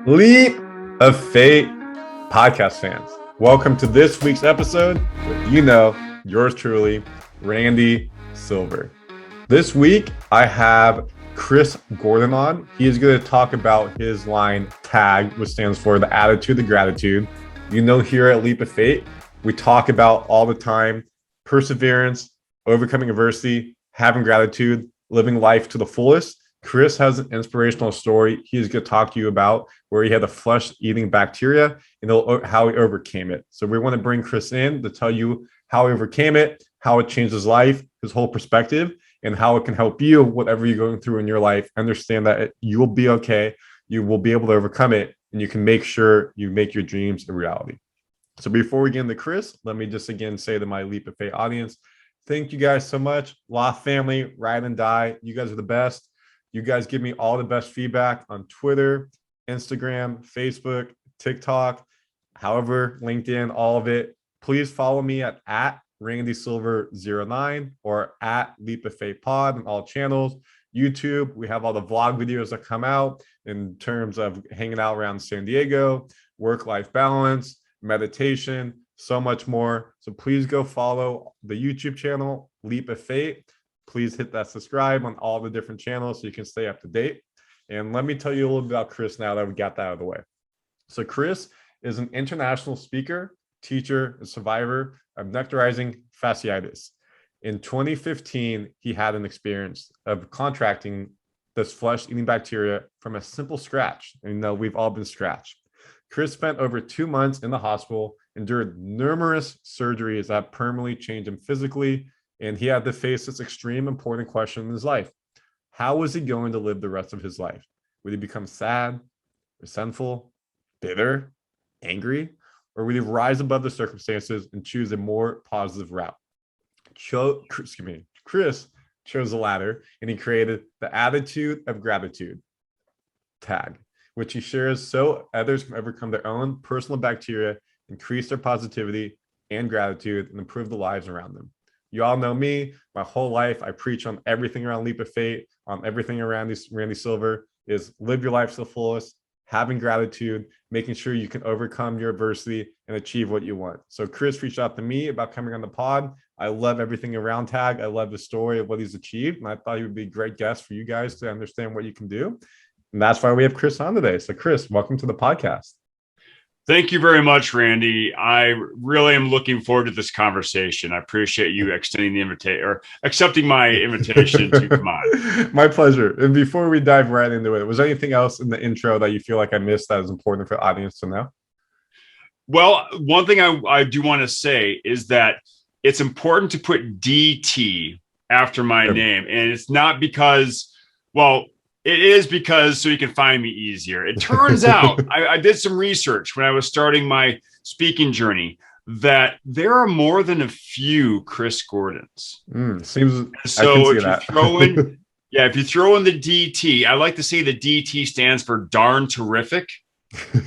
Leap of Fate podcast fans. Welcome to this week's episode with, yours truly, Randy Silver. This week, I have Chris Gordon on. He is going to talk about his line TAG, which stands for the attitude, the gratitude. Here at Leap of Fate, we talk about all the time perseverance, overcoming adversity, having gratitude, living life to the fullest. Chris has an inspirational story he's going to talk to you about where he had a flesh-eating bacteria and how he overcame it. So we want to bring Chris in to tell you how he overcame it, how it changed his life, his whole perspective, and how it can help you, whatever you're going through in your life, understand that you will be okay, you will be able to overcome it, and you can make sure you make your dreams a reality. So before we get into Chris, let me just again say to my Leap of Faith audience, thank you guys so much. Loft family, ride and die. You guys are the best. You guys give me all the best feedback on Twitter, Instagram, Facebook, TikTok, however, LinkedIn, all of it. Please follow me at RandySilver09 or at Leap of Faith Pod on all channels. YouTube, we have all the vlog videos that come out in terms of hanging out around San Diego, work-life balance, meditation, so much more. So please go follow the YouTube channel, Leap of Faith. Please hit that subscribe on all the different channels so you can stay up to date. And let me tell you a little bit about Chris now that we got that out of the way. So Chris is an international speaker, teacher, and survivor of necrotizing fasciitis. In 2015, he had an experience of contracting this flesh-eating bacteria from a simple scratch. And we've all been scratched. Chris spent over 2 months in the hospital, endured numerous surgeries that permanently changed him physically, and he had to face this extreme important question in his life. How was he going to live the rest of his life? Would he become sad, resentful, bitter, angry, or would he rise above the circumstances and choose a more positive route? Chris chose the latter, and he created the attitude of gratitude tag, which he shares so others can overcome their own personal bacteria, increase their positivity and gratitude, and improve the lives around them. You all know me, my whole life, I preach on everything around Leap of Faith, on everything around Randy Silver, is live your life to the fullest, having gratitude, making sure you can overcome your adversity and achieve what you want. So Chris reached out to me about coming on the pod. I love everything around TAG. I love the story of what he's achieved. And I thought he would be a great guest for you guys to understand what you can do. And that's why we have Chris on today. So Chris, welcome to the podcast. Thank you very much, Randy. I really am looking forward to this conversation. I appreciate you extending the invitation or accepting my invitation to come on. My pleasure. And before we dive right into it, was there anything else in the intro that you feel like I missed that is important for the audience to know? Well, one thing I do want to say is that it's important to put DT after my name. And it's not because, it is because so you can find me easier. It turns out, I did some research when I was starting my speaking journey that there are more than a few Chris Gordons. Seems so. If you throw in, if you throw in the DT, I like to say the DT stands for darn terrific.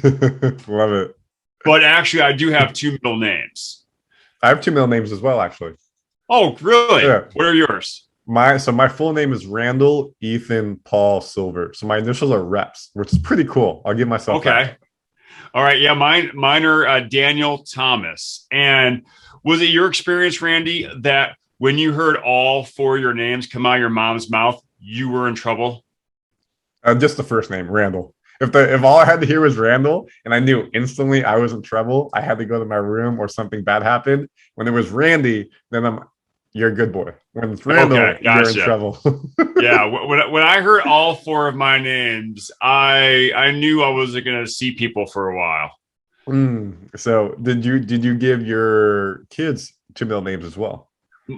Love it. But actually, I do have two middle names. I have two middle names as well, actually. Oh, really? Yeah. What are yours? My full name is Randall Ethan Paul Silver. So my initials are Reps, which is pretty cool. I'll give myself that. All right. Yeah, mine are Daniel Thomas. And was it your experience, Randy, that when you heard all four of your names come out of your mom's mouth, you were in trouble? Just the first name, Randall. If all I had to hear was Randall and I knew instantly I was in trouble, I had to go to my room or something bad happened. When it was Randy, then you're a good boy. When it's Randall, you're in trouble. Yeah. When I heard all four of my names, I knew I wasn't going to see people for a while. So did you give your kids two middle names as well?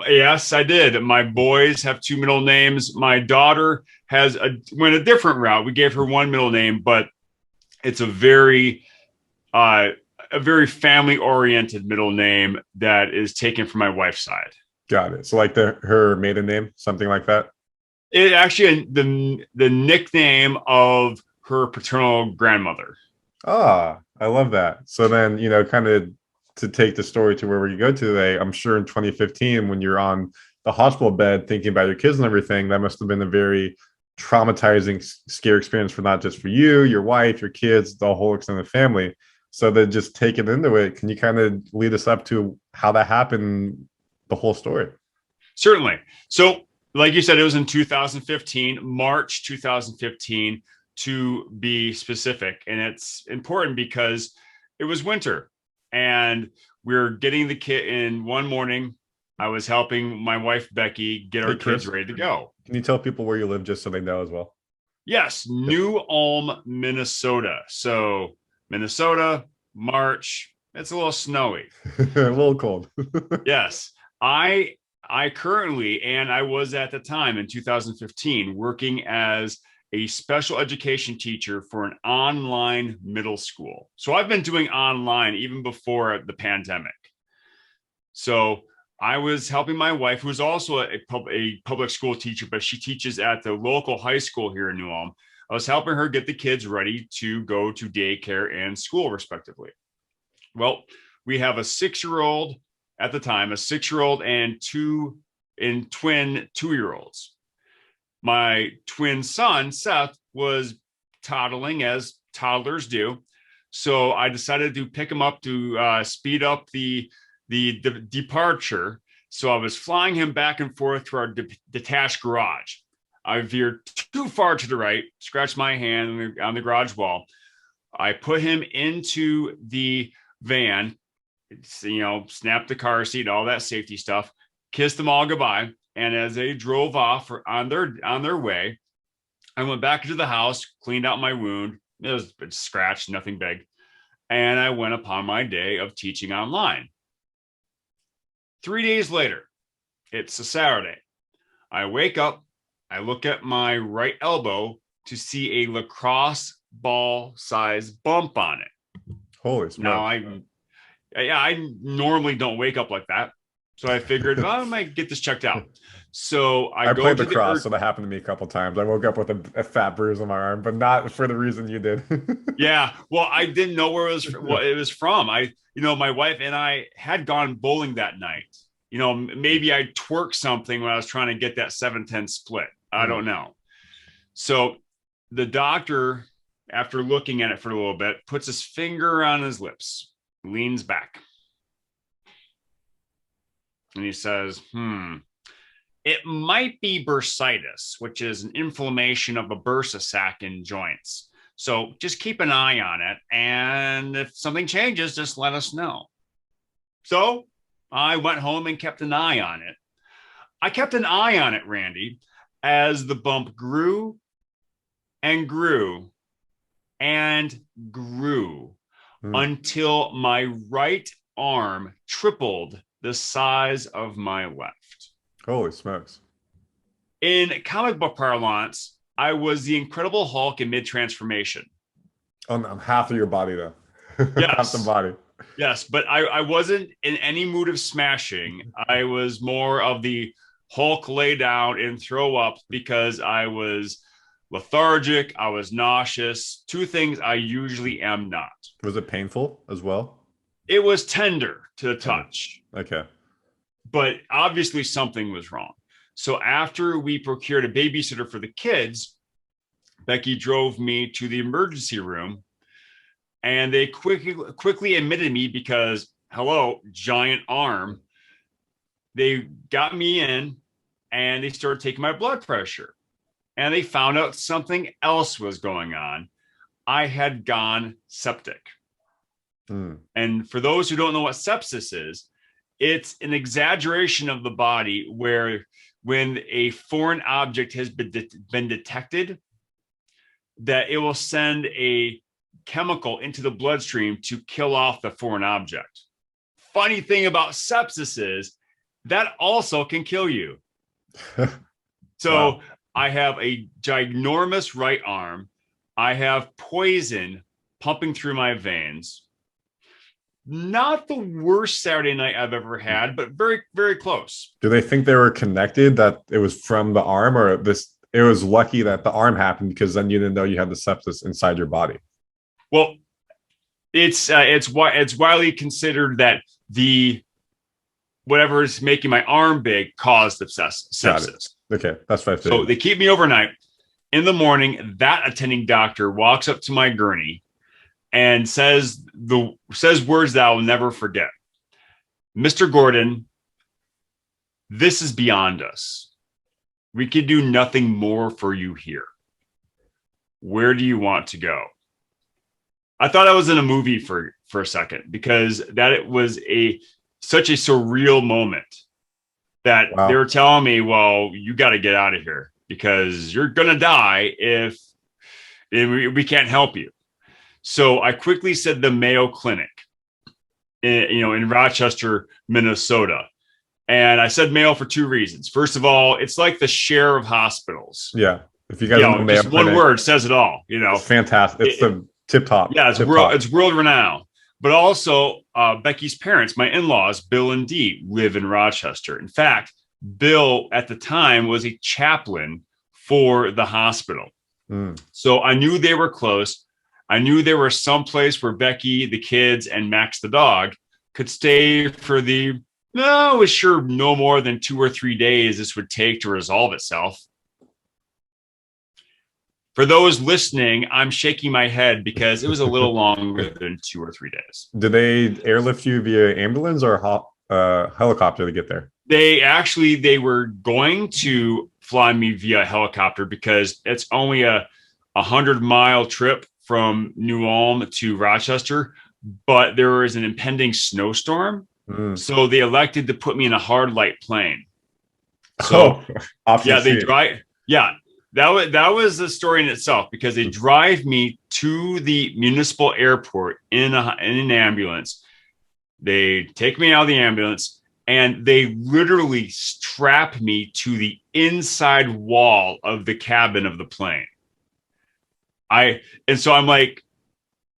Yes, I did. My boys have two middle names. My daughter went a different route. We gave her one middle name, but it's a very family oriented middle name that is taken from my wife's side. Got it. So like her maiden name, something like that? It actually the nickname of her paternal grandmother. Ah, I love that. So then, kind of to take the story to where we go today, I'm sure in 2015, when you're on the hospital bed thinking about your kids and everything, that must have been a very traumatizing, scary experience for not just for you, your wife, your kids, the whole extended family. So then just taking into it, can you kind of lead us up to how that happened, the whole story? Certainly. So, like you said, it was in 2015, March 2015, to be specific. And it's important because it was winter and we are getting the kid in one morning. I was helping my wife, Becky, get our kids ready to go. Can you tell people where you live just so they know as well? Yes, New Ulm, Minnesota. So, Minnesota, March, it's a little snowy. A little cold. Yes. I currently, and I was at the time in 2015, working as a special education teacher for an online middle school. So I've been doing online even before the pandemic. So I was helping my wife, who is also a public school teacher, but she teaches at the local high school here in New Ulm. I was helping her get the kids ready to go to daycare and school, respectively. Well, we have a 6-year-old at the time, a 6-year-old and twin 2-year-olds. My twin son, Seth, was toddling as toddlers do. So I decided to pick him up to speed up the departure. So I was flying him back and forth to our detached garage. I veered too far to the right, scratched my hand on the garage wall. I put him into the van, snapped the car seat, all that safety stuff, kissed them all goodbye. And as they drove off on their way, I went back into the house, cleaned out my wound. It was scratched, nothing big. And I went upon my day of teaching online. 3 days later, it's a Saturday. I wake up, I look at my right elbow to see a lacrosse ball size bump on it. Holy smokes. Now I normally don't wake up like that. So I figured, well, I might get this checked out. So I played lacrosse, so that happened to me a couple of times. I woke up with a fat bruise on my arm, but not for the reason you did. Yeah. Well, I didn't know what it was from. My wife and I had gone bowling that night. Maybe I twerked something when I was trying to get that 7-10 split. I don't know. So the doctor, after looking at it for a little bit, puts his finger on his lips, leans back. And he says, it might be bursitis, which is an inflammation of a bursa sac in joints. So just keep an eye on it. And if something changes, just let us know. So I went home and kept an eye on it. I kept an eye on it, Randy, as the bump grew and grew and grew until my right arm tripled the size of my left. Holy smokes. In comic book parlance, I was the Incredible Hulk in mid-transformation. On half of your body, though. Yes. Half the body. Yes, but I wasn't in any mood of smashing. I was more of the Hulk lay down and throw up because I was lethargic. I was nauseous. 2 things I usually am not. Was it painful as well? It was tender to the touch. Okay. But obviously something was wrong. So after we procured a babysitter for the kids, Becky drove me to the emergency room, and they quickly admitted me because, hello, giant arm. They got me in and they started taking my blood pressure, and they found out something else was going on. I had gone septic. And for those who don't know what sepsis is, it's an exaggeration of the body where when a foreign object has been detected, that it will send a chemical into the bloodstream to kill off the foreign object. Funny thing about sepsis is that also can kill you. So wow. I have a ginormous right arm. I have poison pumping through my veins. Not the worst Saturday night I've ever had, but very, very close. Do they think they were connected, that it was from the arm, or it was lucky that the arm happened because then you didn't know you had the sepsis inside your body? Well, it's widely considered that whatever is making my arm big caused the sepsis. Okay, that's what I figured. So they keep me overnight. In the morning, that attending doctor walks up to my gurney and says words that I'll never forget. Mr. Gordon, this is beyond us. We could do nothing more for you here. Where do you want to go? I thought I was in a movie for a second, because that it was such a surreal moment that they were telling me, well, you got to get out of here because you're going to die if we can't help you. So I quickly said the Mayo Clinic, in Rochester, Minnesota. And I said Mayo for two reasons. First of all, it's like the share of hospitals. Yeah. If you guys know Mayo just Clinic, one word says it all. It's fantastic. It's the tip top. Yeah, it's world renowned. But also, Becky's parents, my in-laws, Bill and Dee, live in Rochester. In fact, Bill at the time was a chaplain for the hospital. So I knew they were close. I knew there was some place where Becky, the kids, and Max the dog could stay for no more than 2 or 3 days this would take to resolve itself. For those listening, I'm shaking my head because it was a little longer than 2 or 3 days. Did they airlift you via ambulance or helicopter to get there? They were going to fly me via helicopter because it's only a 100-mile trip from New Ulm to Rochester, but there was an impending snowstorm. So they elected to put me in a hard light plane. So they drive. Yeah. That was a story in itself, because they drive me to the municipal airport in an ambulance. They take me out of the ambulance and they literally strap me to the inside wall of the cabin of the plane. So I'm like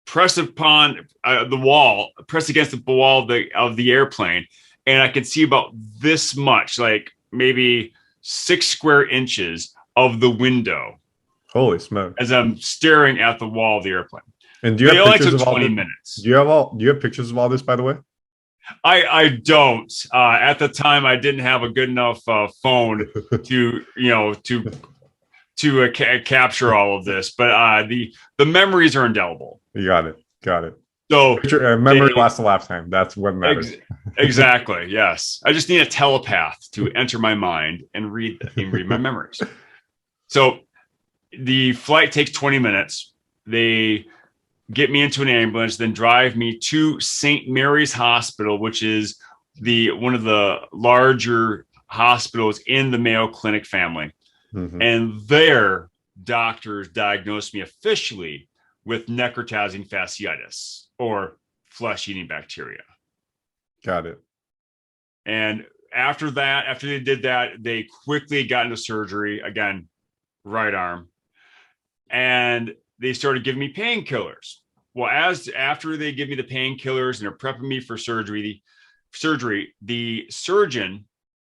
pressed upon the wall, pressed against the wall of the airplane, and I can see about this much, like maybe 6 square inches of the window. Holy smoke! As I'm staring at the wall of the airplane. And do you have pictures of all 20 minutes? Do you have pictures of all this, by the way? I don't. At the time, I didn't have a good enough phone to capture all of this, but the memories are indelible. You got it. So memory lasts a lifetime. That's what matters. Exactly. Yes. I just need a telepath to enter my mind and read my memories. So the flight takes 20 minutes. They get me into an ambulance, then drive me to St. Mary's Hospital, which is one of the larger hospitals in the Mayo Clinic family. And their doctors diagnosed me officially with necrotizing fasciitis, or flesh-eating bacteria. Got it. And after they did that, they quickly got into surgery, again, right arm. And they started giving me painkillers. Well, after they give me the painkillers and they're prepping me for surgery, the surgeon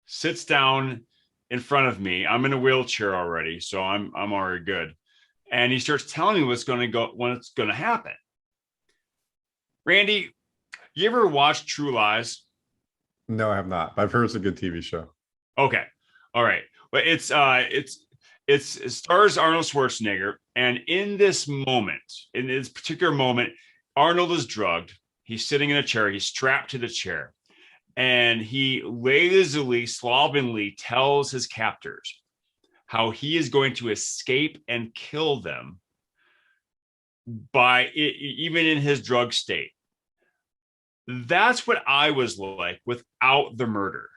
sits down in front of me. I'm in a wheelchair already, so I'm already good. And he starts telling me what's going to happen. Randy, you ever watch True Lies? No, I have not. I've heard it's a good TV show. Okay. All right. But it stars Arnold Schwarzenegger. And in this particular moment, Arnold is drugged. He's sitting in a chair. He's strapped to the chair. And he lazily, slovenly tells his captors how he is going to escape and kill them even in his drug state. That's what I was like without the murder.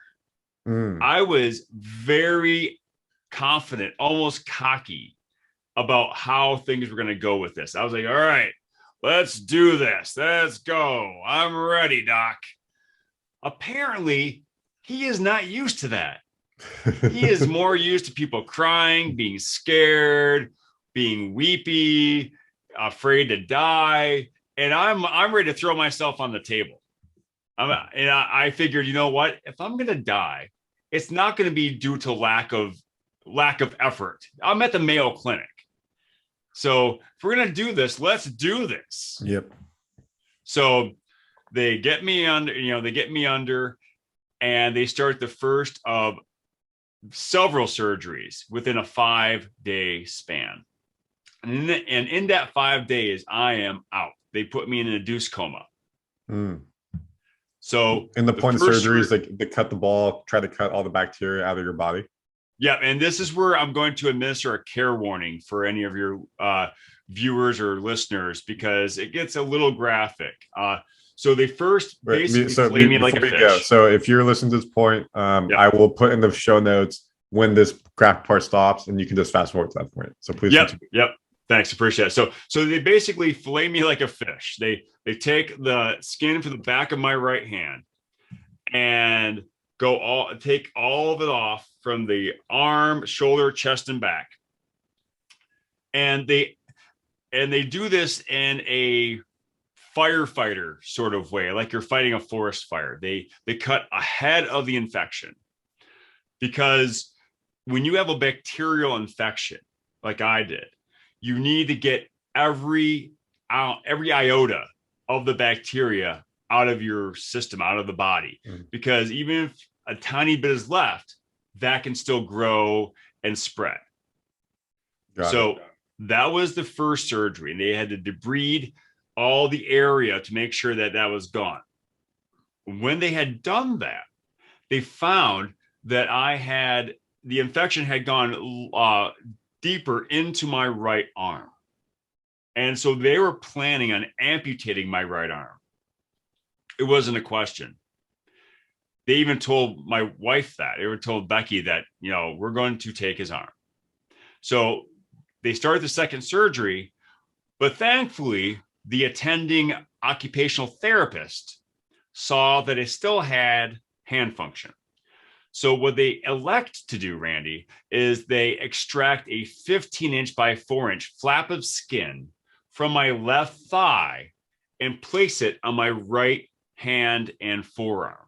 I was very confident, almost cocky about how things were going to go with this. I was like, all right, let's do this. Let's go. I'm ready, Doc. Apparently, he is not used to that. He is more used to people crying, being scared, being weepy, afraid to die. And I'm ready to throw myself on the table. I figured, you know what? If I'm going to die, it's not going to be due to lack of effort. I'm at the Mayo Clinic. So if we're going to do this, let's do this. Yep. So they get me under, and they start the first of several surgeries within a 5-day span. And in that 5 days, I am out. They put me in an induced coma. Mm. So And the the point of first surgery is like they cut the ball, try to cut all the bacteria out of your body. Yeah, and this is where I'm going to administer a care warning for any of your viewers or listeners because it gets a little graphic. So they first basically flay me like a before you go, fish. so if you're listening to this point, Yep. I will put in the show notes when this graph part stops, and you can just fast forward to that point. So please continue. Yep. Thanks, appreciate it. So they basically fillet me like a fish. They take the skin from the back of my right hand and take all of it off from the arm, shoulder, chest, and back. And they do this in a firefighter sort of way, like you're fighting a forest fire. They cut ahead of the infection because when you have a bacterial infection, like I did, you need to get every iota of the bacteria out of your system, out of the body, because even if a tiny bit is left, that can still grow and spread. So that was the first surgery, and they had to debride all the area to make sure that was gone. When they had done that, they found that the infection had gone deeper into my right arm. And so they were planning on amputating my right arm. It wasn't a question. They even told my wife that. They were told Becky that, we're going to take his arm. So they started the second surgery, but thankfully, the attending occupational therapist saw that it still had hand function. So what they elect to do, Randy, is they extract a 15-inch by 4-inch flap of skin from my left thigh and place it on my right hand and forearm.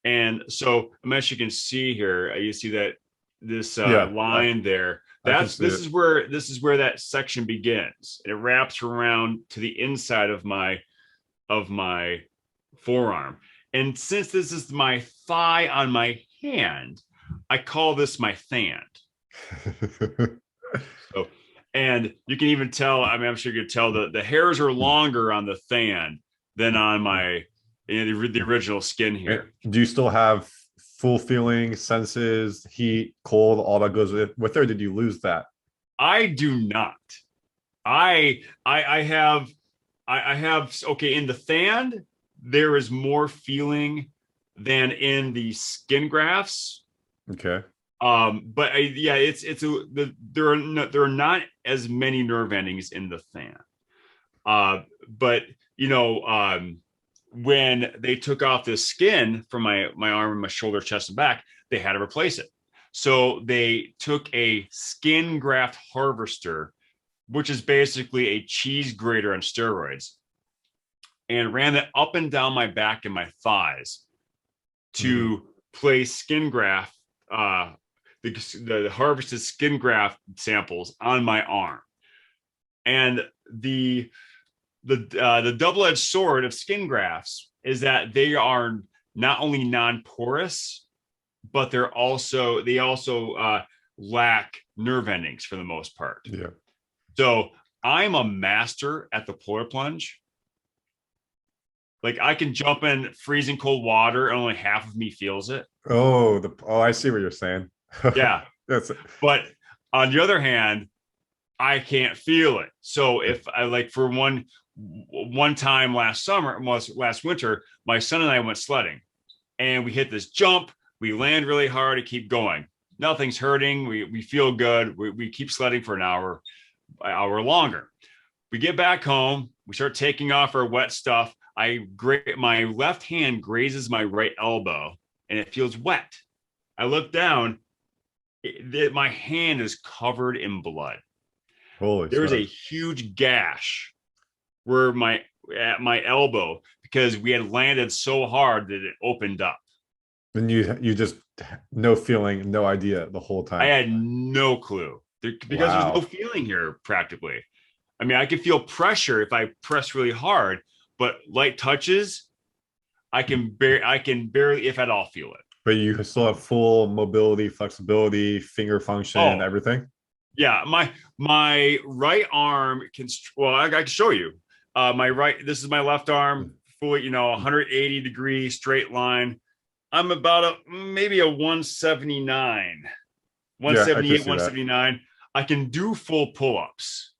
And so, as you can see here, you see that this line there. This is where that section begins. It wraps around to the inside of my forearm. And since this is my thigh on my hand, I call this my thand. So, and you can even tell, I'm sure you could tell the hairs are longer on the thand than on my the original skin here. Do you still have full feeling, senses, heat, cold, all that goes with it, or did you lose that? I do not. I have okay, in the thand, there is more feeling than in the skin grafts. Okay. But there are not as many nerve endings in the thand. But when they took off this skin from my arm and my shoulder, chest, and back, they had to replace it. So they took a skin graft harvester, which is basically a cheese grater on steroids, and ran that up and down my back and my thighs to place skin graft, the harvested skin graft samples on my arm. And the double-edged sword of skin grafts is that they are not only non-porous, but they also lack nerve endings for the most part. Yeah. So I'm a master at the polar plunge. Like I can jump in freezing cold water and only half of me feels it. I see what you're saying. Yeah. But on the other hand, I can't feel it. So if I for one time last winter, my son and I went sledding and we hit this jump. We land really hard to keep going. Nothing's hurting. We feel good. We keep sledding for an hour longer. We get back home. We start taking off our wet stuff. My left hand grazes my right elbow and it feels wet. I look down. My hand is covered in blood. There's a huge gash where at my elbow because we had landed so hard that it opened up. And you just no feeling, no idea the whole time. I had no clue because there's no feeling here practically. I mean, I can feel pressure if I press really hard, but light touches, I can barely, if at all, feel it. But you still have full mobility, flexibility, finger function, Oh, everything. yeah. My right arm can, well, I can show you. My right, this is my left arm, fully, 180-degree straight line. I'm about maybe a 179, Yeah, I can 178, see that. 179. I can do full pull-ups,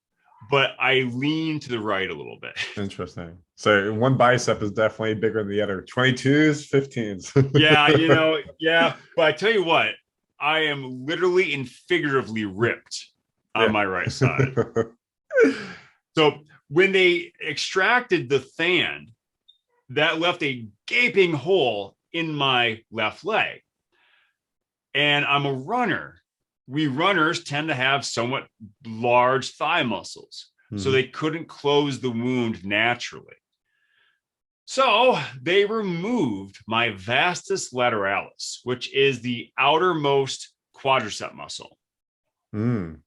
but I lean to the right a little bit. Interesting. So one bicep is definitely bigger than the other. 22s, 15s. Yeah, yeah. But I tell you what, I am literally and figuratively ripped on Yeah. my right side. So when they extracted the fan, that left a gaping hole in my left leg. And I'm a runner. We runners tend to have somewhat large thigh muscles. So Mhm. they couldn't close the wound naturally. So they removed my vastus lateralis, which is the outermost quadricep muscle. Mm.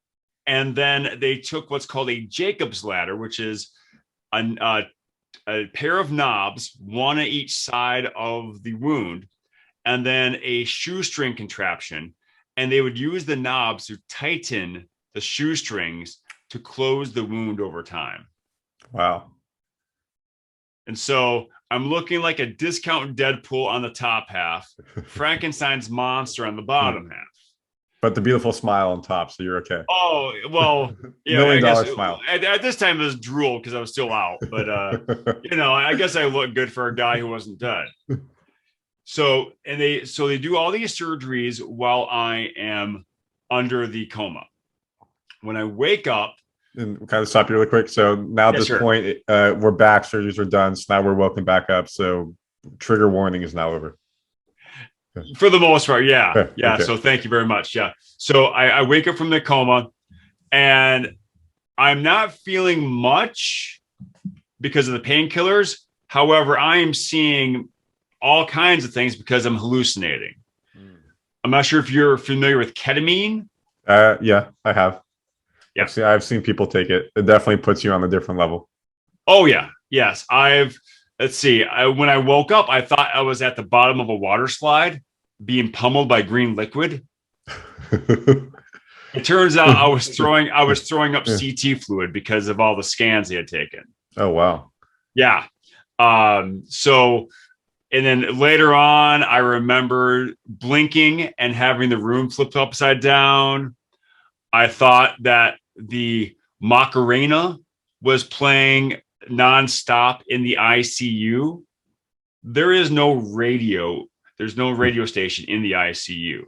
And then they took what's called a Jacob's ladder, which is a pair of knobs, one at each side of the wound, and then a shoestring contraption. And they would use the knobs to tighten the shoestrings to close the wound over time. Wow. And so I'm looking like a discount Deadpool on the top half, Frankenstein's monster on the Mm. bottom half. But the beautiful smile on top, so you're okay. Oh, well, yeah, Million I guess dollar smile. at this time it was drool because I was still out. But, I guess I look good for a guy who wasn't dead. So they do all these surgeries while I am under the coma. When I wake up, And kind of stop you really quick. So now at yes, this sir. point, we're back. Surgeries are done. So now we're woken back up. So trigger warning is now over. For the most part, yeah. Yeah. Okay. So thank you very much. Yeah. So I wake up from the coma and I'm not feeling much because of the painkillers. However, I am seeing all kinds of things because I'm hallucinating. I'm not sure if you're familiar with ketamine. Yeah, I have. Yeah. I've seen people take it. It definitely puts you on a different level. Oh, yeah. Yes. Let's see. When I woke up, I thought I was at the bottom of a water slide being pummeled by green liquid. It turns out I was throwing up CT fluid because of all the scans they had taken. Oh wow. Yeah. So and then later on, I remember blinking and having the room flipped upside down. I thought that the Macarena was playing nonstop in the ICU. There is no radio. There's no radio station in the ICU.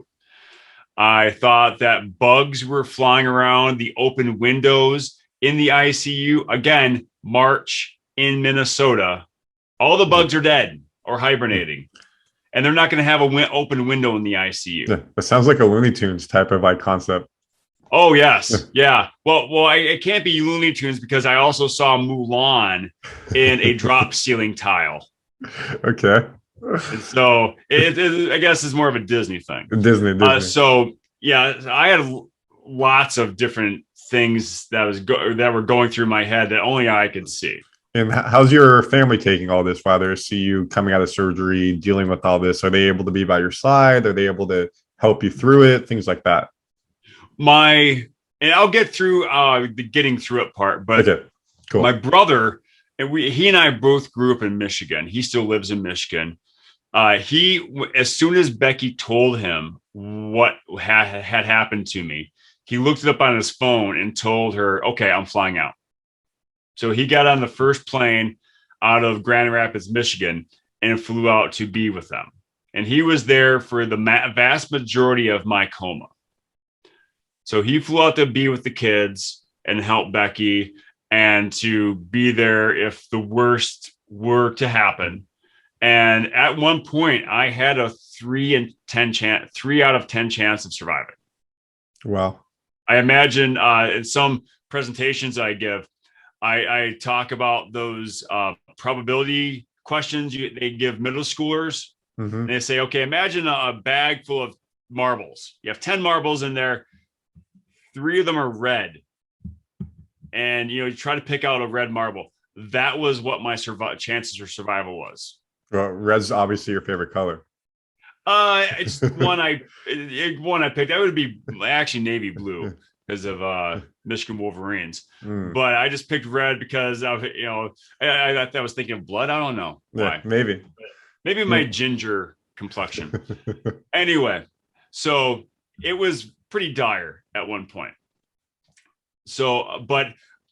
I thought that bugs were flying around the open windows in the ICU. Again, March in Minnesota. All the bugs are dead or hibernating, and they're not going to have an open window in the ICU. Yeah, it sounds like a Looney Tunes type of like concept. Oh yes, yeah. Well, it can't be Looney Tunes because I also saw Mulan in a drop ceiling tile. Okay. And so I guess it's more of a Disney thing. Disney. So yeah, I had lots of different things that were going through my head that only I could see. And how's your family taking all this? Father, see you coming out of surgery, dealing with all this. Are they able to be by your side? Are they able to help you through it? Things like that. And I'll get through the getting through it part, but okay, cool. My brother and he and I both grew up in Michigan. He still lives in Michigan. As soon as Becky told him what had happened to me, he looked it up on his phone and told her, "Okay, I'm flying out." So he got on the first plane out of Grand Rapids, Michigan, and flew out to be with them. And he was there for the vast majority of my coma. So he flew out to be with the kids and help Becky and to be there if the worst were to happen. And at one point, I had a 3 out of 10 chance of surviving. Wow. I imagine in some presentations I give, I talk about those probability questions they give middle schoolers. Mm-hmm. They say, okay, imagine a bag full of marbles. You have 10 marbles in there. 3 of them are red. And, you try to pick out a red marble. That was what my chances for survival was. Well, red's obviously your favorite color. It's one I picked. That would be actually navy blue because of Michigan Wolverines. Mm, But I just picked red because of I was thinking of blood. I don't know yeah, why. maybe. Maybe my ginger complexion. Anyway, so it was pretty dire at one point. So, but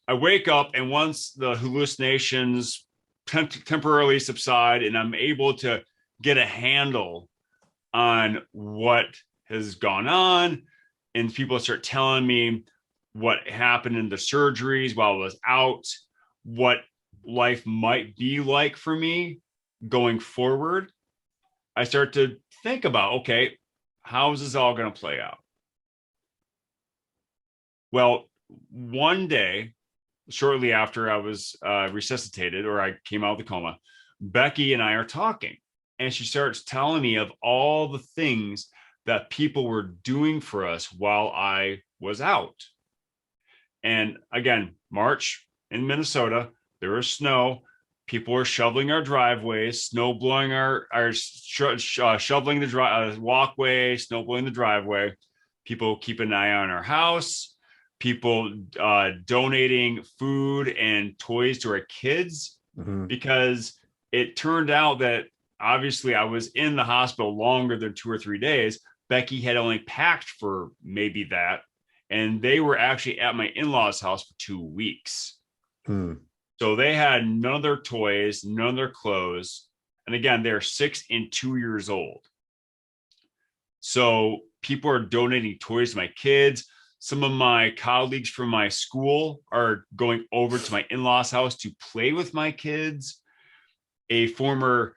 I wake up, and once the hallucinations temporarily subside and I'm able to get a handle on what has gone on, and people start telling me what happened in the surgeries while I was out, what life might be like for me going forward, I start to think about, okay, how is this all going to play out? Well, one day, shortly after I was resuscitated or I came out of the coma, Becky and I are talking, and she starts telling me of all the things that people were doing for us while I was out. And again, March in Minnesota, there was snow. People were shoveling our driveways, snow blowing shoveling the walkway, snow blowing the driveway. People keep an eye on our house. People donating food and toys to our kids, Mhm. because it turned out that obviously I was in the hospital longer than 2 or 3 days. Becky had only packed for maybe that, and they were actually at my in-laws' house for 2 weeks. Mm. So they had none of their toys, none of their clothes. And again, they're 6 and 2 years old. So people are donating toys to my kids. Some of my colleagues from my school are going over to my in-laws' house to play with my kids. A former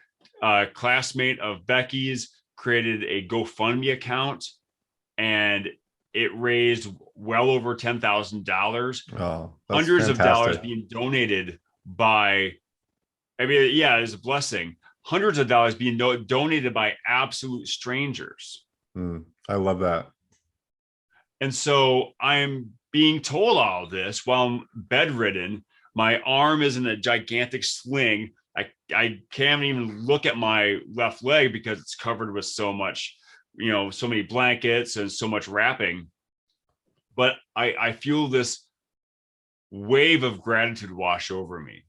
classmate of Becky's created a GoFundMe account, and it raised well over $10,000. Oh, that's Hundreds of dollars fantastic. being donated by, I mean, yeah, it's a blessing. Hundreds of dollars being donated by absolute strangers. Mm, I love that. And so I'm being told all of this while I'm bedridden. My arm is in a gigantic sling. I can't even look at my left leg because it's covered with so much, so many blankets and so much wrapping. But I feel this wave of gratitude wash over me.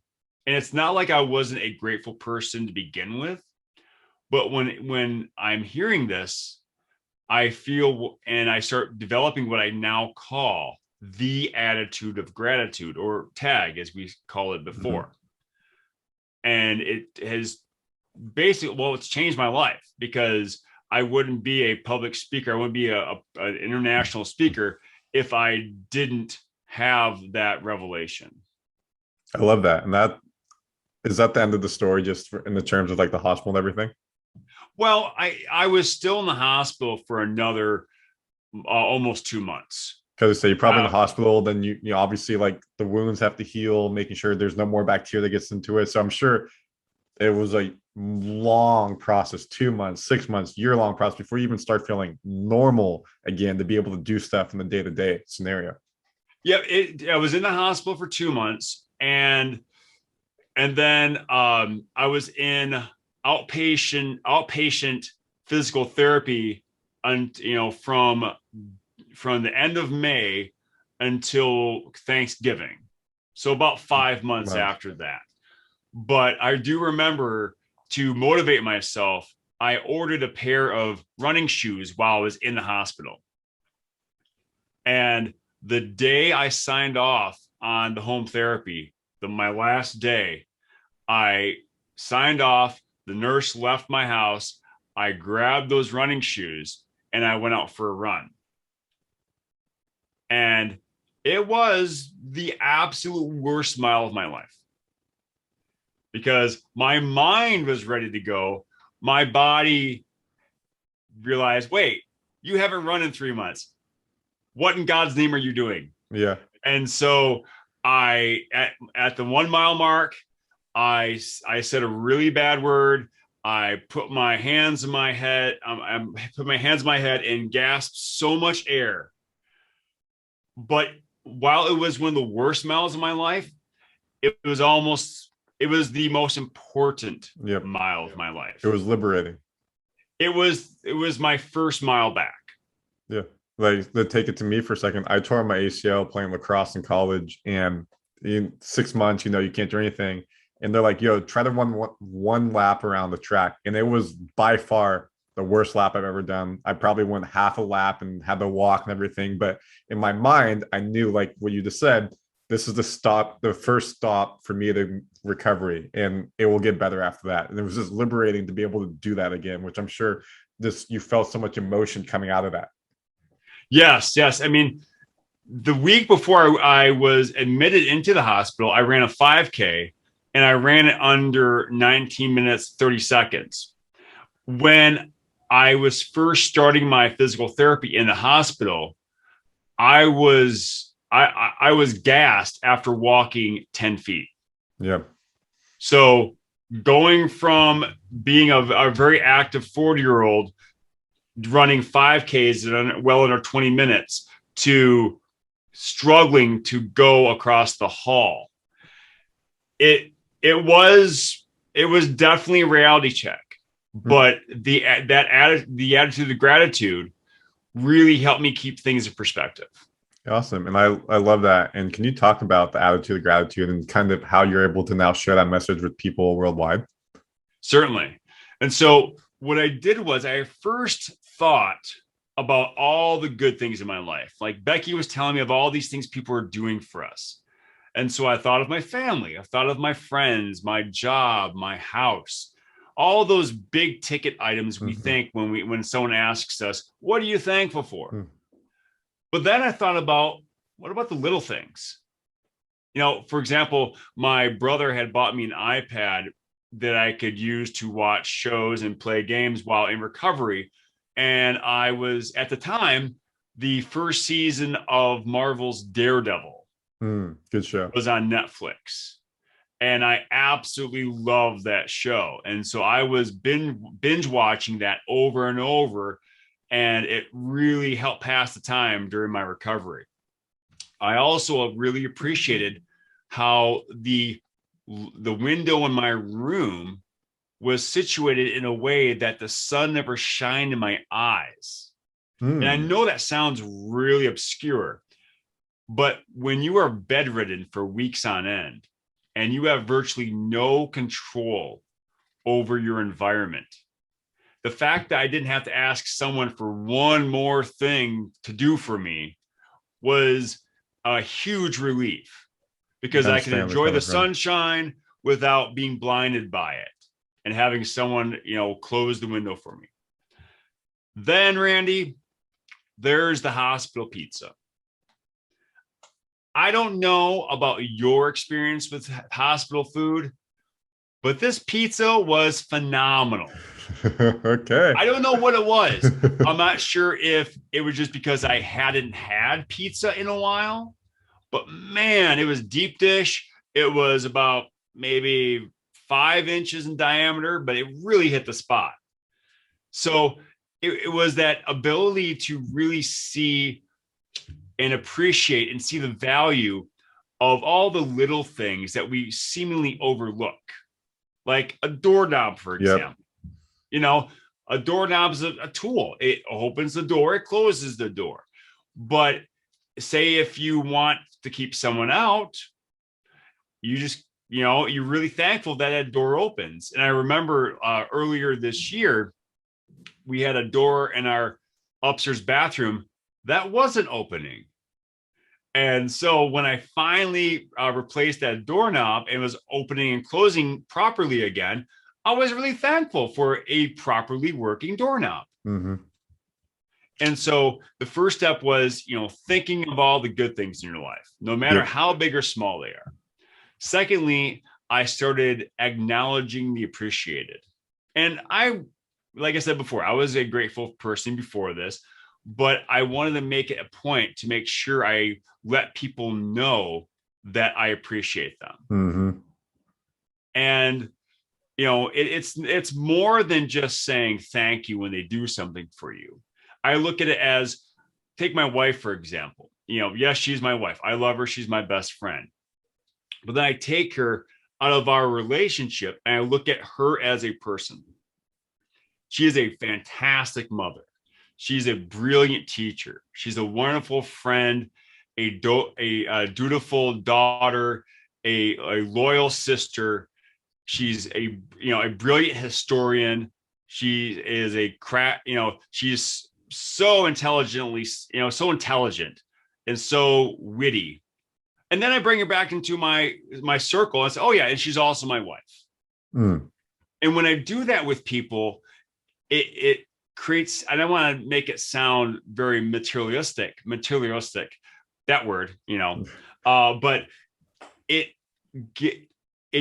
And it's not like I wasn't a grateful person to begin with, but when I'm hearing this, I feel, and I start developing what I now call the attitude of gratitude, or tag as we call it before. Mhm. And it has basically, well, it's changed my life, because I wouldn't be a public speaker. I wouldn't be an international speaker if I didn't have that revelation. I love that. And that is that the end of the story, just in the terms of like the hospital and everything? Well, I was still in the hospital for another almost 2 months. Because say you're probably in the Uh, hospital, then you obviously like the wounds have to heal, making sure there's no more bacteria that gets into it. So I'm sure it was a long process, 2 months, 6 months, year-long process before you even start feeling normal again to be able to do stuff in the day-to-day scenario. yeah, I was in the hospital for 2 months, and then I was in outpatient physical therapy, and from the end of May until Thanksgiving, so about 5 months Wow. after that. But I do remember, to motivate myself, I ordered a pair of running shoes while I was in the hospital. And the day I signed off on the home therapy, my last day, I signed off. The nurse left my house. I grabbed those running shoes and I went out for a run. And it was the absolute worst mile of my life, because my mind was ready to go. My body realized, wait, you haven't run in 3 months. What in God's name are you doing? Yeah. And so at the 1 mile mark, I said a really bad word. I put my hands in my head. I put my hands in my head and gasped so much air. But while it was one of the worst miles of my life, it was it was the most important Yep. mile of my It life. was liberating. it was my first mile back. Yeah. Like, to take it to me for a second, I tore my ACL playing lacrosse in college, and in 6 months, you can't do anything. And they're like, yo, try to run one lap around the track. And it was by far the worst lap I've ever done. I probably went half a lap and had to walk and everything. But in my mind, I knew, like what you just said, this is the first stop for me to recovery, and it will get better after that. And it was just liberating to be able to do that again, which I'm sure you felt so much emotion coming out of that. Yes, yes. I mean, the week before I was admitted into the hospital, I ran a 5K and I ran it under 19 minutes, 30 seconds. When I was first starting my physical therapy in the hospital, I was gassed after walking 10 feet. Yeah. So going from being a very active 40-year-old running 5Ks in well under 20 minutes to struggling to go across the hall. It it was it was definitely a reality check, but the attitude of gratitude really helped me keep things in perspective. Awesome. And I love that. And can you talk about the attitude of gratitude and kind of how you're able to now share that message with people worldwide? Certainly. And so what I did was I first thought about all the good things in my life. Like Becky was telling me of all these things people are doing for us. And so I thought of my family, I thought of my friends, my job, my house, all those big ticket items we think when someone asks us, what are you thankful for? But then I thought about, what about the little things? For example, my brother had bought me an iPad that I could use to watch shows and play games while in recovery. And I was, at the time, the first season of Marvel's Daredevil Good show. was on Netflix. And I absolutely love that show. And so I was binge watching that over and over. And it really helped pass the time during my recovery. I also really appreciated how the window in my room was situated in a way that the sun never shined in my eyes. And I know that sounds really obscure, but when you are bedridden for weeks on end and you have virtually no control over your environment, the fact that I didn't have to ask someone for one more thing to do for me was a huge relief, because I could enjoy the sunshine without being blinded by it and having someone, close the window for me. Then, Randy, there's the hospital pizza. I don't know about your experience with hospital food, but this pizza was phenomenal. Okay. I don't know what it was. I'm not sure if it was just because I hadn't had pizza in a while, but man, it was deep dish. It was about maybe 5 inches in diameter, but it really hit the spot. So it was that ability to really see and appreciate and see the value of all the little things that we seemingly overlook, like a doorknob, for example. A doorknob is a tool. It opens the door, it closes the door. But say if you want to keep someone out, you just, you're really thankful that that door opens. And I remember earlier this year, we had a door in our upstairs bathroom that wasn't opening. And so when I finally replaced that doorknob and was opening and closing properly again, I was really thankful for a properly working doorknob. And so the first step was, thinking of all the good things in your life, no matter how big or small they are. Secondly, I started acknowledging the appreciated. And like I said before, I was a grateful person before this, but I wanted to make it a point to make sure I let people know that I appreciate them. And it's more than just saying thank you when they do something for you. I look at it as, take my wife, for example. Yes, she's my wife. I love her. She's my best friend. But then I take her out of our relationship and I look at her as a person. She is a fantastic mother. She's a brilliant teacher. She's a wonderful friend, a dutiful daughter, a loyal sister. She's a brilliant historian. She is she's so intelligently, so intelligent and so witty. And then I bring her back into my circle and say, oh yeah, and she's also my wife. Mm. And when I do that with people, it creates, I don't want to make it sound very materialistic, that word, but it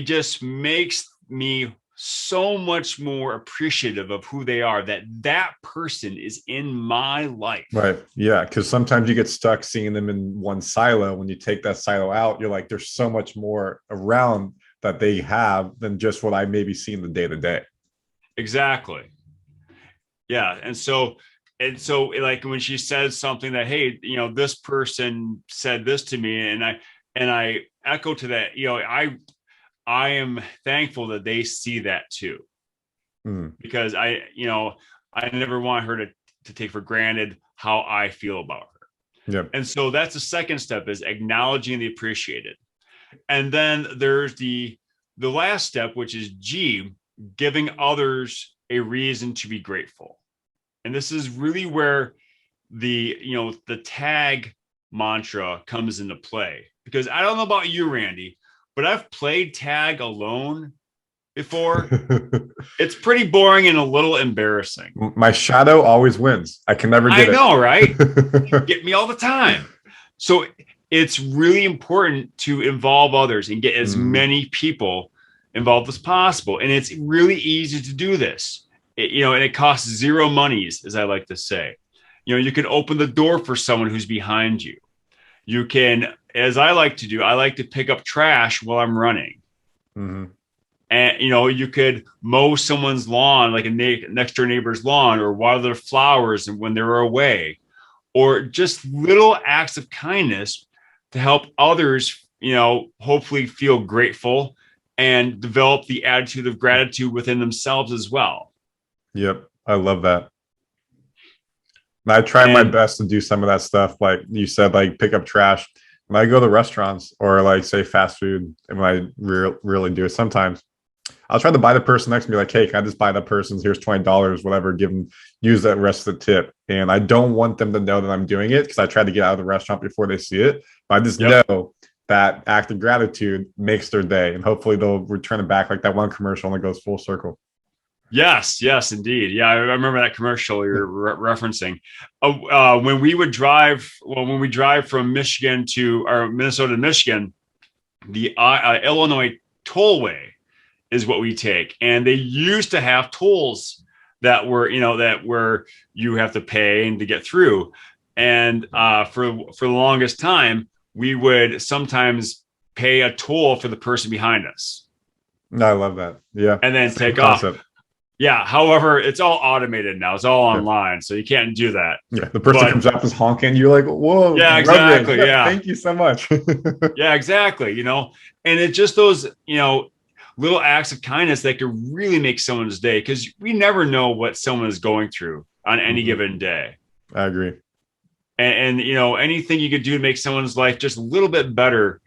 just makes me so much more appreciative of who they are, that person is in my life. Right. Yeah. Because sometimes you get stuck seeing them in one silo. When you take that silo out, you're like, there's so much more around that they have than just what I maybe see in the day to day. Exactly. Yeah. And so like when she says something that, hey, this person said this to me, and I echo to that, I am thankful that they see that too, because I never want her to take for granted how I feel about her. Yep. And so that's the second step, is acknowledging the appreciated. And then there's the last step, which is G, giving others a reason to be grateful. And this is really where the tag mantra comes into play, because I don't know about you, Randy, but I've played tag alone before. It's pretty boring and a little embarrassing. My shadow always wins. I can never get it. I know, right? Get me all the time. So it's really important to involve others and get as many people involved as possible. And it's really easy to do this. And it costs zero monies, as I like to say. You can open the door for someone who's behind you. You can, as I like to do, I like to pick up trash while I'm running. Mm-hmm. And, you could mow someone's lawn, like a next door neighbor's lawn, or water their flowers when they're away, or just little acts of kindness to help others, hopefully feel grateful and develop the attitude of gratitude within themselves as well. Yep. I love that. And I try my best to do some of that stuff. Like you said, like pick up trash. When I go to restaurants or like say fast food, and when I really do it, sometimes I'll try to buy the person next to me, like, hey, can I just buy that person's, here's $20, whatever, give them, use that rest of the tip. And I don't want them to know that I'm doing it, because I try to get out of the restaurant before they see it. But I just know that act of gratitude makes their day, and hopefully they'll return it back, like that one commercial, and it goes full circle. Yes, indeed. Yeah, I remember that commercial you're referencing. When we drive from Michigan to Minnesota to Michigan, the Illinois tollway is what we take, and they used to have tolls that were you have to pay and to get through. And for the longest time, we would sometimes pay a toll for the person behind us. No, I love that. Yeah, and then take off. Yeah. However, it's all automated now. It's all online, so you can't do that. Yeah. The person comes up, is honking. You're like, whoa. Yeah, exactly. Yeah. Thank you so much. Yeah, exactly. And it's just those, little acts of kindness that could really make someone's day, because we never know what someone is going through on any given day. I agree. And anything you could do to make someone's life just a little bit better,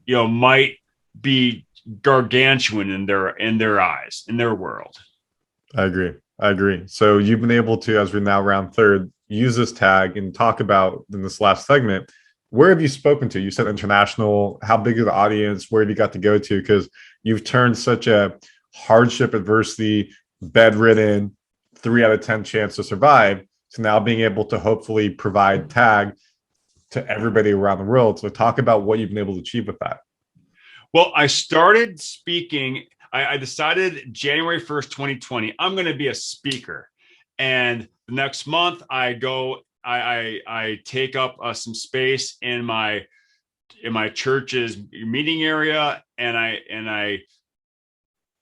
might be gargantuan in their eyes, in their world. I agree. So you've been able to, as we're now round third, use this tag and talk about in this last segment, where have you spoken to? You said international. How big of the audience? Where have you got to go to? Because you've turned such a hardship, adversity, bedridden, 3 out of 10 chance to survive, to now being able to hopefully provide tag to everybody around the world. So talk about what you've been able to achieve with that. Well, I started speaking. I decided January 1st, 2020, I'm going to be a speaker. And the next month I take up some space in my church's meeting area, and I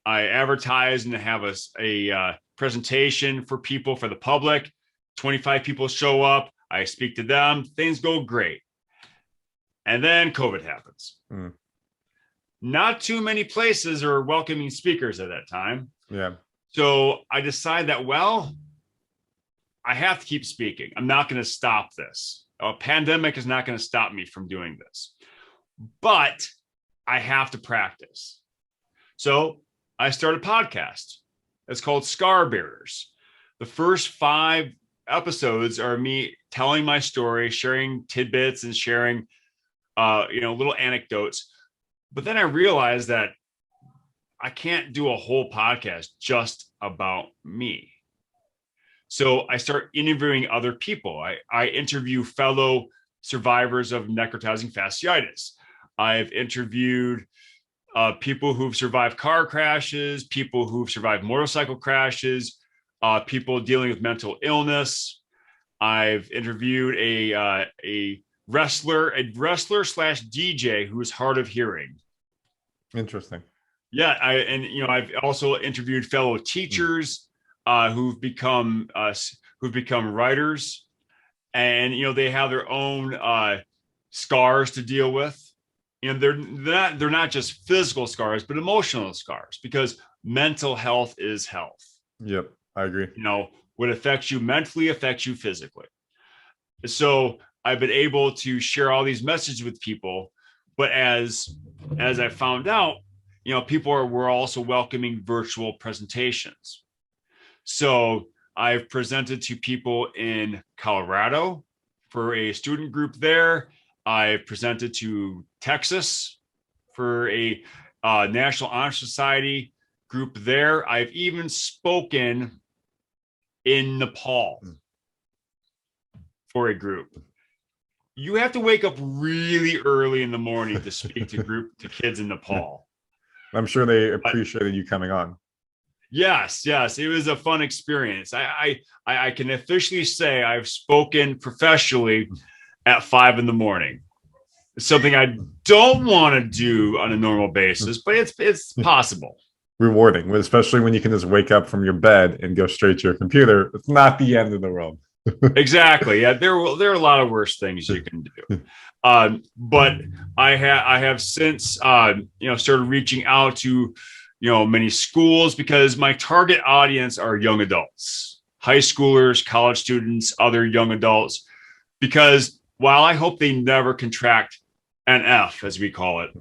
advertise and have a presentation for people, for the public. 25 people show up. I speak to them. Things go great. And then COVID happens. Not too many places are welcoming speakers at that time. Yeah. So I decided that, well, I have to keep speaking. I'm not going to stop this. A pandemic is not going to stop me from doing this, but I have to practice. So I started a podcast. It's called Scar Bearers. The first 5 episodes are me telling my story, sharing tidbits and sharing, little anecdotes. But then I realized that I can't do a whole podcast just about me. So I start interviewing other people. I interview fellow survivors of necrotizing fasciitis. I've interviewed people who've survived car crashes, people who've survived motorcycle crashes, people dealing with mental illness. I've interviewed a wrestler slash DJ who is hard of hearing. Interesting. Yeah, I've also interviewed fellow teachers who've become writers, and they have their own scars to deal with. They're not just physical scars, but emotional scars, because mental health is health. Yep, I agree. What affects you mentally affects you physically. So I've been able to share all these messages with people, but as I found out, we're also welcoming virtual presentations. So I've presented to people in Colorado for a student group there. I've presented to Texas for a National Honor Society group there. I've even spoken in Nepal for a group. You have to wake up really early in the morning to speak to kids in Nepal. I'm sure they appreciated you coming on. Yes, it was a fun experience. I can officially say I've spoken professionally at 5 a.m. It's something I don't want to do on a normal basis, but it's possible. Rewarding, especially when you can just wake up from your bed and go straight to your computer. It's not the end of the world. Exactly. Yeah, there are a lot of worse things you can do. But I have since started reaching out to many schools, because my target audience are young adults, high schoolers, college students, other young adults. Because while I hope they never contract NF, as we call it,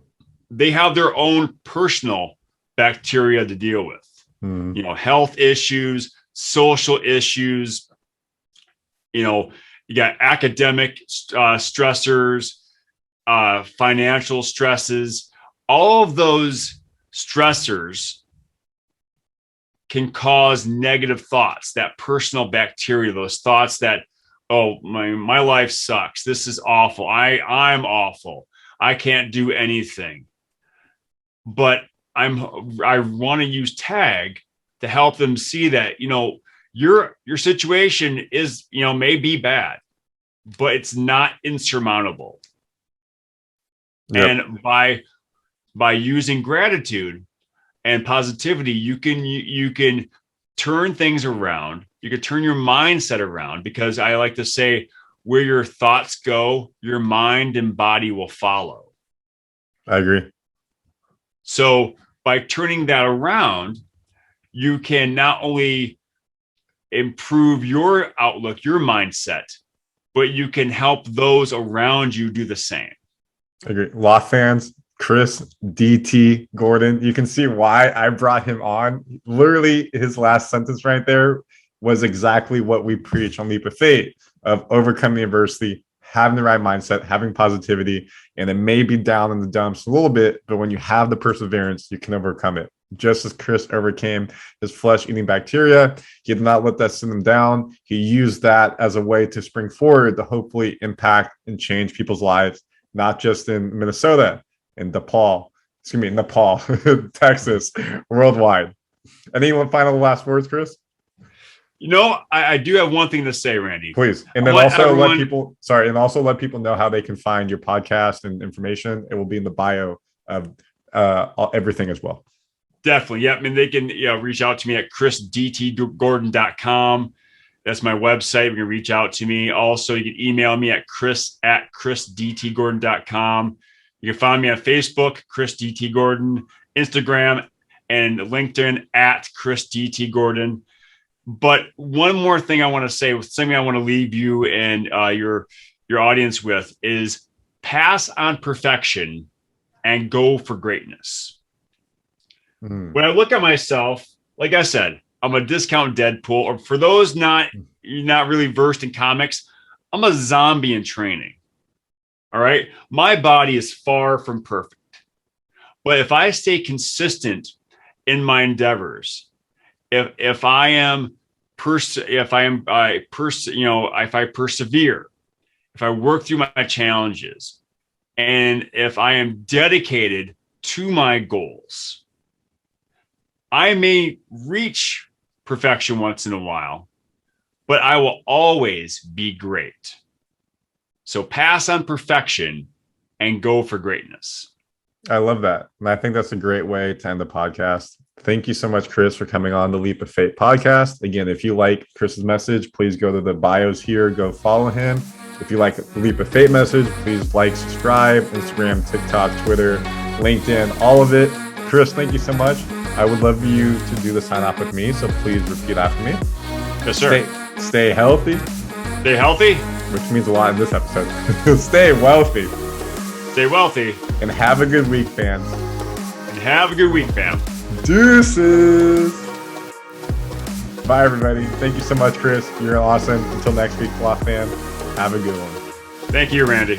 they have their own personal bacteria to deal with. Health issues, social issues. You got academic stressors, financial stresses. All of those stressors can cause negative thoughts, that personal bacteria, those thoughts that, oh, my life sucks. This is awful. I'm awful. I can't do anything. But I want to use TAG to help them see that, your situation is, may be bad, but it's not insurmountable. Yep. And by using gratitude and positivity, you can turn things around. You can turn your mindset around, because I like to say, where your thoughts go, your mind and body will follow. I agree. So by turning that around, you can not only improve your outlook, your mindset, but you can help those around you do the same. I agree. Law fans, Chris DT Gordon, you can see why I brought him on. Literally, his last sentence right there was exactly what we preach on Leap of Faith, of overcoming adversity, having the right mindset, having positivity, and it may be down in the dumps a little bit, but when you have the perseverance, you can overcome it. Just as Chris overcame his flesh-eating bacteria, he did not let that send him down. He used that as a way to spring forward to hopefully impact and change people's lives, not just in Minnesota, in Nepal, Texas, worldwide. Any final last words, Chris? I do have one thing to say, Randy. Please. And then also let people know how they can find your podcast and information. It will be in the bio of everything as well. Definitely. Yeah. I mean, they can reach out to me at chrisdtgordon.com. That's my website. You can reach out to me. Also, you can email me at chris@chrisdtgordon.com. You can find me on Facebook, Chris DT Gordon, Instagram and LinkedIn at Chris DT Gordon. But one more thing I want to say, something I want to leave you and your audience with is pass on perfection and go for greatness. When I look at myself, like I said, I'm a discount Deadpool, or for those not really versed in comics, I'm a zombie in training. All right. My body is far from perfect. But if I stay consistent in my endeavors, if I persevere, if I work through my challenges, and if I am dedicated to my goals, I may reach perfection once in a while, but I will always be great. So pass on perfection and go for greatness. I love that. And I think that's a great way to end the podcast. Thank you so much, Chris, for coming on the Leap of Faith podcast. Again, if you like Chris's message, please go to the bios here, go follow him. If you like the Leap of Faith message, please like, subscribe, Instagram, TikTok, Twitter, LinkedIn, all of it. Chris, thank you so much. I would love you to do the sign off with me, so please repeat after me. Yes, sir. Stay healthy. Stay healthy. Which means a lot in this episode. Stay wealthy. Stay wealthy. And have a good week, fans. And have a good week, fam. Deuces. Bye, everybody. Thank you so much, Chris. You're awesome. Until next week, Flock fam. Have a good one. Thank you, Randy.